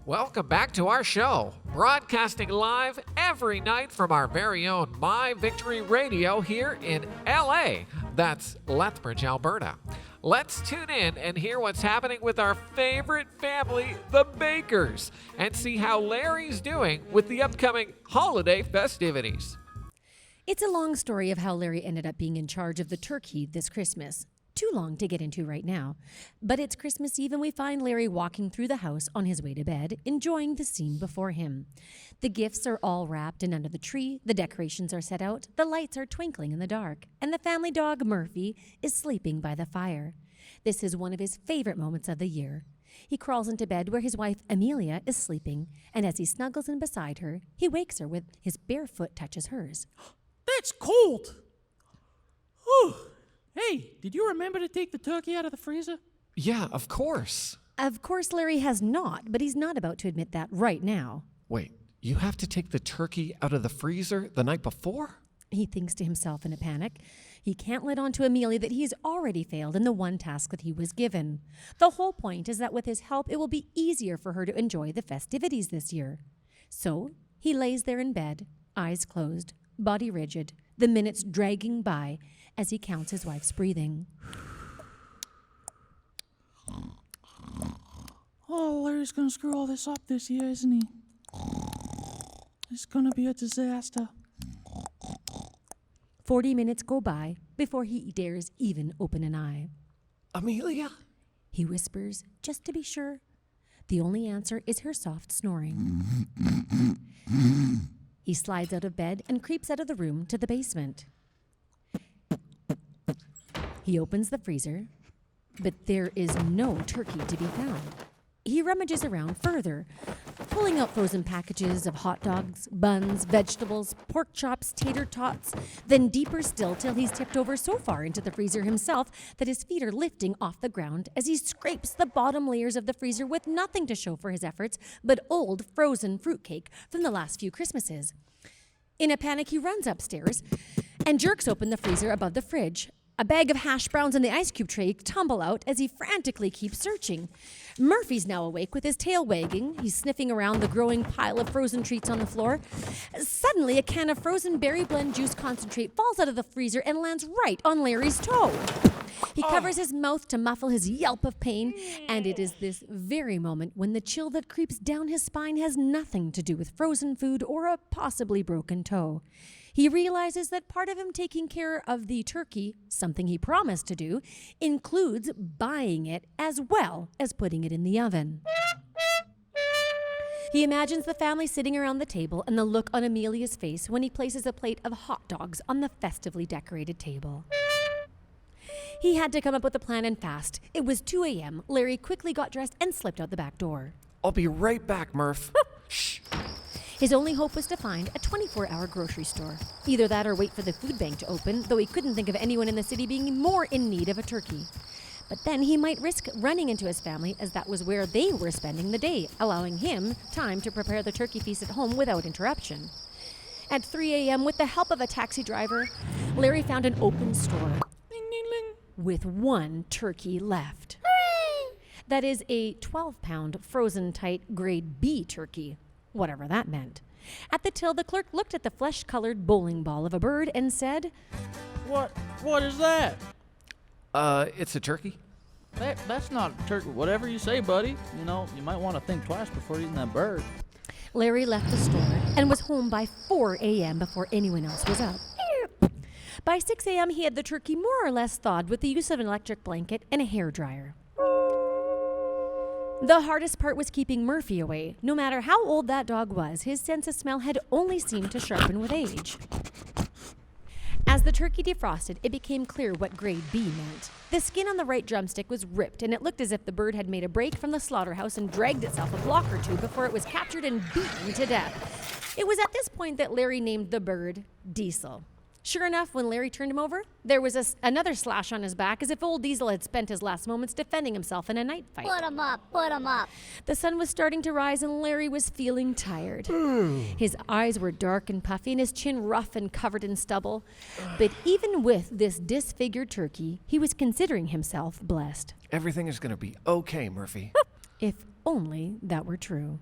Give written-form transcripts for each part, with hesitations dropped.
Welcome back to our show, broadcasting live every night from our very own MyVictory Radio here in LA. That's Lethbridge, Alberta. Let's tune in and hear what's happening with our favorite family, the Bakers, and see how Larry's doing with the upcoming holiday festivities. It's a long story of how Larry ended up being in charge of the turkey this Christmas. Too long to get into right now. But it's Christmas Eve and we find Larry walking through the house on his way to bed, enjoying the scene before him. The gifts are all wrapped and under the tree, the decorations are set out, the lights are twinkling in the dark, and the family dog, Murphy, is sleeping by the fire. This is one of his favorite moments of the year. He crawls into bed where his wife, Amelia, is sleeping, and as he snuggles in beside her, he wakes her with his bare foot touches hers. That's cold. Whew. Hey, did you remember to take the turkey out of the freezer? Yeah, of course. Of course, Larry has not, but he's not about to admit that right now. Wait, you have to take the turkey out of the freezer the night before? He thinks to himself in a panic. He can't let on to Amelia that he's already failed in the one task that he was given. The whole point is that with his help, it will be easier for her to enjoy the festivities this year. So he lays there in bed, eyes closed, body rigid, the minutes dragging by as he counts his wife's breathing. Oh, Larry's gonna screw all this up this year, isn't he? It's gonna be a disaster. 40 minutes go by before he dares even open an eye. Amelia? He whispers, just to be sure. The only answer is her soft snoring. He slides out of bed and creeps out of the room to the basement. He opens the freezer, but there is no turkey to be found. He rummages around further, pulling out frozen packages of hot dogs, buns, vegetables, pork chops, tater tots, then deeper still till he's tipped over so far into the freezer himself that his feet are lifting off the ground as he scrapes the bottom layers of the freezer with nothing to show for his efforts but old frozen fruitcake from the last few Christmases. In a panic, he runs upstairs and jerks open the freezer above the fridge. A bag of hash browns and the ice cube tray tumble out as he frantically keeps searching. Murphy's now awake with his tail wagging. He's sniffing around the growing pile of frozen treats on the floor. Suddenly, a can of frozen berry blend juice concentrate falls out of the freezer and lands right on Larry's toe. He covers his mouth to muffle his yelp of pain, and it is this very moment when the chill that creeps down his spine has nothing to do with frozen food or a possibly broken toe. He realizes that part of him taking care of the turkey, something he promised to do, includes buying it as well as putting it in the oven. He imagines the family sitting around the table and the look on Amelia's face when he places a plate of hot dogs on the festively decorated table. He had to come up with a plan and fast. It was 2 a.m. Larry quickly got dressed and slipped out the back door. I'll be right back, Murph. Shh. His only hope was to find a 24-hour grocery store. Either that or wait for the food bank to open, though he couldn't think of anyone in the city being more in need of a turkey. But then he might risk running into his family, as that was where they were spending the day, allowing him time to prepare the turkey feast at home without interruption. At 3 a.m., with the help of a taxi driver, Larry found an open store. Ding, ding, ding. With one turkey left. Hooray! That is a 12-pound frozen tight grade B turkey, whatever that meant. At the till, the clerk looked at the flesh-colored bowling ball of a bird and said, What is that? It's a turkey. That's not a turkey. Whatever you say, buddy. You know, you might want to think twice before eating that bird. Larry left the store and was home by 4 a.m. before anyone else was up. By 6 a.m., he had the turkey more or less thawed with the use of an electric blanket and a hairdryer. The hardest part was keeping Murphy away. No matter how old that dog was, his sense of smell had only seemed to sharpen with age. As the turkey defrosted, it became clear what grade B meant. The skin on the right drumstick was ripped, and it looked as if the bird had made a break from the slaughterhouse and dragged itself a block or two before it was captured and beaten to death. It was at this point that Larry named the bird Diesel. Sure enough, when Larry turned him over, there was another slash on his back, as if old Diesel had spent his last moments defending himself in a night fight. Put him up, put him up. The sun was starting to rise, and Larry was feeling tired. His eyes were dark and puffy, and his chin rough and covered in stubble. But even with this disfigured turkey, he was considering himself blessed. Everything is going to be okay, Murphy. If only that were true.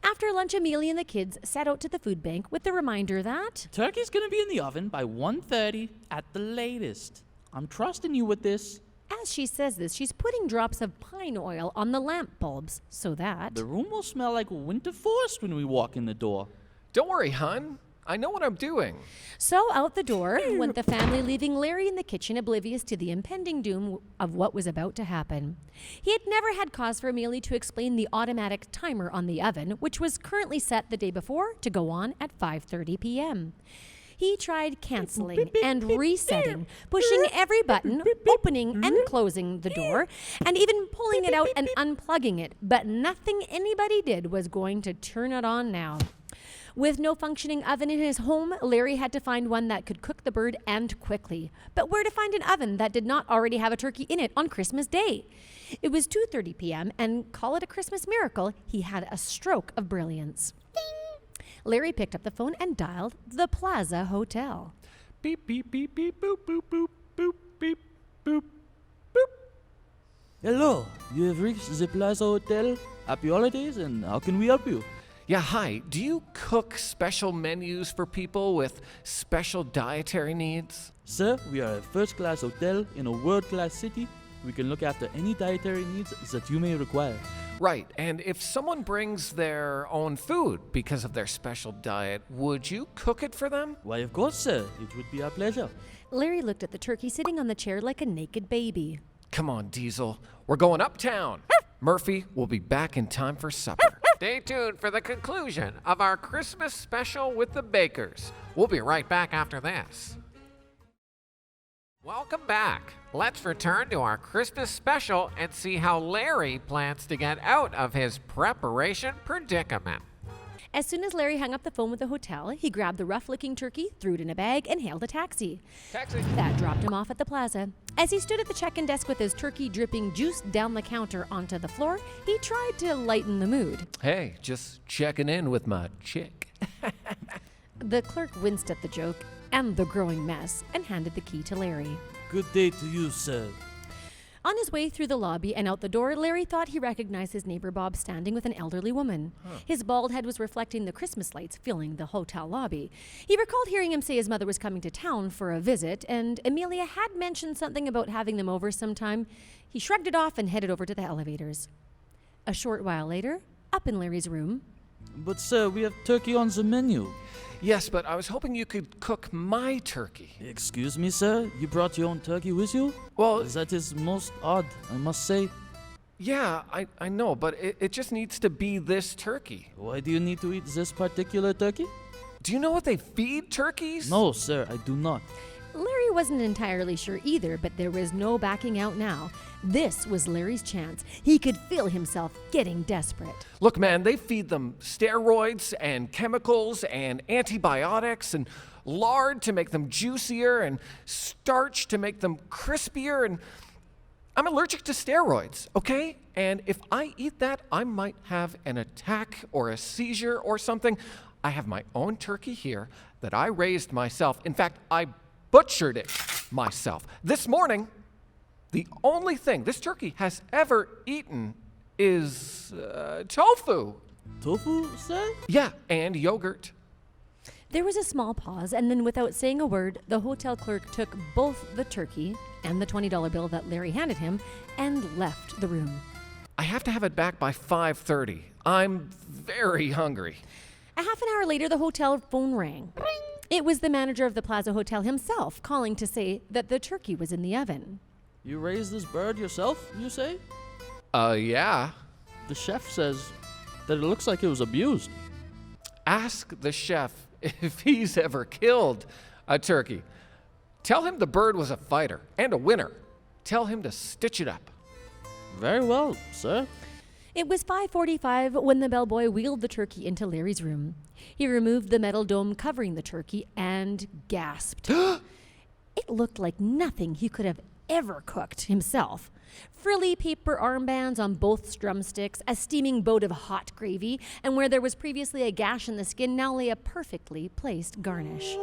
After lunch, Amelia and the kids set out to the food bank with the reminder that Turkey's gonna be in the oven by 1:30 at the latest. I'm trusting you with this. as she says this, she's putting drops of pine oil on the lamp bulbs so that The room will smell like winter forest when we walk in the door. Don't worry, hun. I know what I'm doing. So out the door went the family, leaving Larry in the kitchen oblivious to the impending doom of what was about to happen. He had never had cause for Amelia to explain the automatic timer on the oven, which was currently set the day before to go on at 5:30 p.m. He tried canceling and resetting, pushing every button, opening and closing the door, and even pulling it out and unplugging it. But nothing anybody did was going to turn it on now. With no functioning oven in his home, Larry had to find one that could cook the bird and quickly. But where to find an oven that did not already have a turkey in it on Christmas Day? It was 2:30 p.m., and call it a Christmas miracle, he had a stroke of brilliance. Ding! Larry picked up the phone and dialed the Plaza Hotel. Beep, beep, beep, beep, boop, boop, boop, boop, beep, boop, boop. Hello, you have reached the Plaza Hotel. Happy holidays, and how can we help you? Yeah, hi. Do you cook special menus for people with special dietary needs? Sir, we are a first-class hotel in a world-class city. We can look after any dietary needs that you may require. Right, and if someone brings their own food because of their special diet, would you cook it for them? Why, of course, sir. It would be our pleasure. Larry looked at the turkey sitting on the chair like a naked baby. Come on, Diesel. We're going uptown. Murphy will be back in time for supper. Stay tuned for the conclusion of our Christmas special with the Bakers. We'll be right back after this. Welcome back. Let's return to our Christmas special and see how Larry plans to get out of his preparation predicament. As soon as Larry hung up the phone with the hotel, he grabbed the rough-looking turkey, threw it in a bag, and hailed a taxi. Taxi. That dropped him off at the plaza. As he stood at the check-in desk with his turkey dripping juice down the counter onto the floor, he tried to lighten the mood. Hey, just checking in with my chick. The clerk winced at the joke and the growing mess and handed the key to Larry. Good day to you, sir. On his way through the lobby and out the door, Larry thought he recognized his neighbor Bob standing with an elderly woman. His bald head was reflecting the Christmas lights filling the hotel lobby. He recalled hearing him say his mother was coming to town for a visit, and Amelia had mentioned something about having them over sometime. He shrugged it off and headed over to the elevators. A short while later, up in Larry's room, But, sir, we have turkey on the menu. Yes, but I was hoping you could cook my turkey. Excuse me, sir? You brought your own turkey with you? Well, That is most odd, I must say. yeah, I know, but it just needs to be this turkey. Why do you need to eat this particular turkey? Do you know what they feed turkeys? No, sir, I do not. Larry wasn't entirely sure either, but there was no backing out now. This was Larry's chance. He could feel himself getting desperate. Look, man, they feed them steroids and chemicals and antibiotics and lard to make them juicier and starch to make them crispier, and I'm allergic to steroids, okay? And if I eat that, I might have an attack or a seizure or something. I have my own turkey here that I raised myself. In fact, I butchered it myself. This morning, the only thing this turkey has ever eaten is tofu. Tofu, sir? Yeah, and yogurt. There was a small pause, and then without saying a word, the hotel clerk took both the turkey and the $20 bill that Larry handed him and left the room. I have to have it back by 5:30. I'm very hungry. A half an hour later, the hotel phone rang. Ring. It was the manager of the Plaza Hotel himself calling to say that the turkey was in the oven. You raised this bird yourself, you say? Yeah. The chef says that it looks like it was abused. Ask the chef if he's ever killed a turkey. Tell him the bird was a fighter and a winner. Tell him to stitch it up. Very well, sir. It was 5:45 when the bellboy wheeled the turkey into Larry's room. He removed the metal dome covering the turkey and gasped. It looked like nothing he could have ever cooked himself. Frilly paper armbands on both drumsticks, a steaming boat of hot gravy, and where there was previously a gash in the skin, now lay a perfectly placed garnish.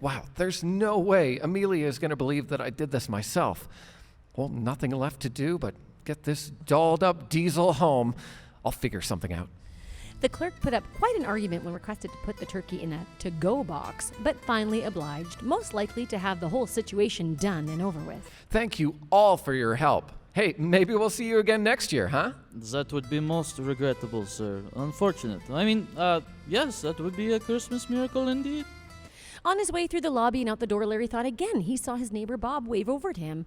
Wow, there's no way Amelia is going to believe that I did this myself. Well, nothing left to do but get this dolled-up diesel home. I'll figure something out. The clerk put up quite an argument when requested to put the turkey in a to-go box, but finally obliged, most likely to have the whole situation done and over with. Thank you all for your help. Hey, maybe we'll see you again next year, huh? That would be most regrettable, sir. Unfortunate. Yes, that would be a Christmas miracle indeed. On his way through the lobby and out the door, Larry thought again he saw his neighbor Bob wave over at him.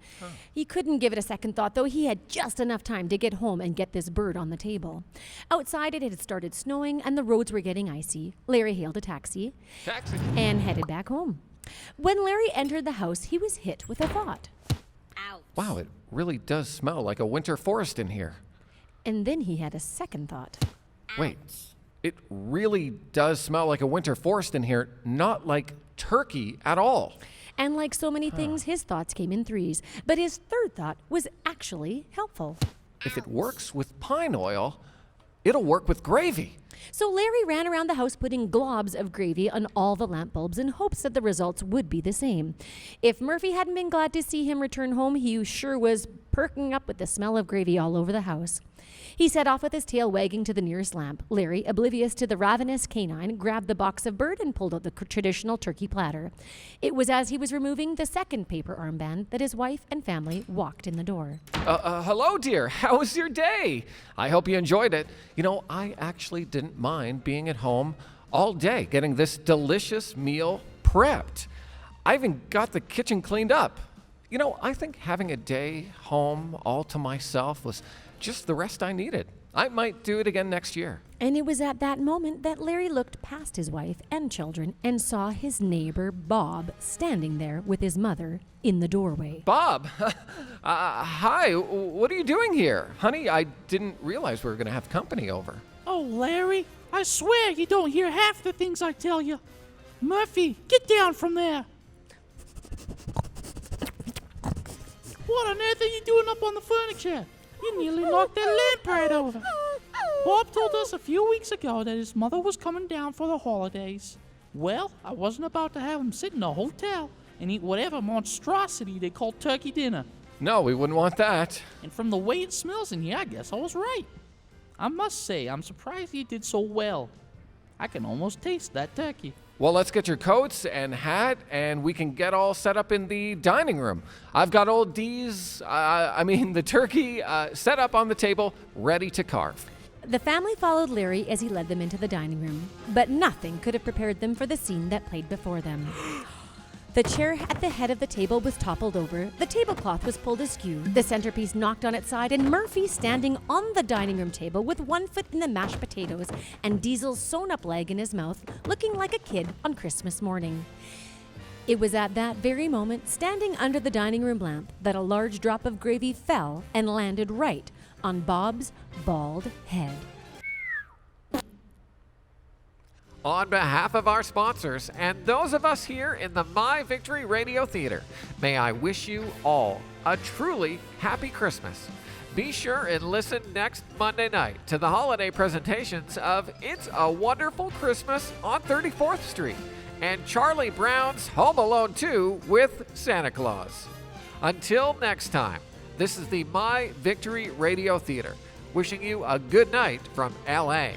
He couldn't give it a second thought, though. He had just enough time to get home and get this bird on the table. Outside, it had started snowing and the roads were getting icy. Larry hailed a taxi and headed back home. When Larry entered the house, he was hit with a thought. Ouch. Wow, it really does smell like a winter forest in here. And then he had a second thought. Wait, it really does smell like a winter forest in here, not like turkey at all. And like so many things, his thoughts came in threes. But his third thought was actually helpful. If it works with pine oil, it'll work with gravy. So Larry ran around the house putting globs of gravy on all the lamp bulbs in hopes that the results would be the same. If Murphy hadn't been glad to see him return home, he sure was perking up with the smell of gravy all over the house. He set off with his tail wagging to the nearest lamp. Larry, oblivious to the ravenous canine, grabbed the box of bird and pulled out the traditional turkey platter. It was as he was removing the second paper armband that his wife and family walked in the door. Hello, dear. How was your day? I hope you enjoyed it. You know, I actually didn't mind being at home all day, getting this delicious meal prepped. I even got the kitchen cleaned up. You know, I think having a day home all to myself was just the rest I needed. I might do it again next year. And it was at that moment that Larry looked past his wife and children and saw his neighbor Bob standing there with his mother in the doorway. Bob, hi, what are you doing here? Honey, I didn't realize we were going to have company over. Oh, Larry, I swear you don't hear half the things I tell you. Murphy, get down from there. What on earth are you doing up on the furniture? You nearly knocked that lamp right over. Bob told us a few weeks ago that his mother was coming down for the holidays. Well, I wasn't about to have him sit in a hotel and eat whatever monstrosity they call turkey dinner. No, we wouldn't want that. And from the way it smells in here, I guess I was right. I must say, I'm surprised you did so well. I can almost taste that turkey. Well, let's get your coats and hat, and we can get all set up in the dining room. I've got old Dee's, the turkey set up on the table, ready to carve. The family followed Larry as he led them into the dining room, but nothing could have prepared them for the scene that played before them. The chair at the head of the table was toppled over, the tablecloth was pulled askew, the centerpiece knocked on its side, and Murphy standing on the dining room table with one foot in the mashed potatoes and Diesel's sewn-up leg in his mouth, looking like a kid on Christmas morning. It was at that very moment, standing under the dining room lamp, that a large drop of gravy fell and landed right on Bob's bald head. On behalf of our sponsors and those of us here in the MyVictory Radio Theater, may I wish you all a truly happy Christmas. Be sure and listen next Monday night to the holiday presentations of It's a Wonderful Christmas on 34th Street and Charlie Brown's Home Alone 2 with Santa Claus. Until next time, this is the MyVictory Radio Theater, wishing you a good night from LA.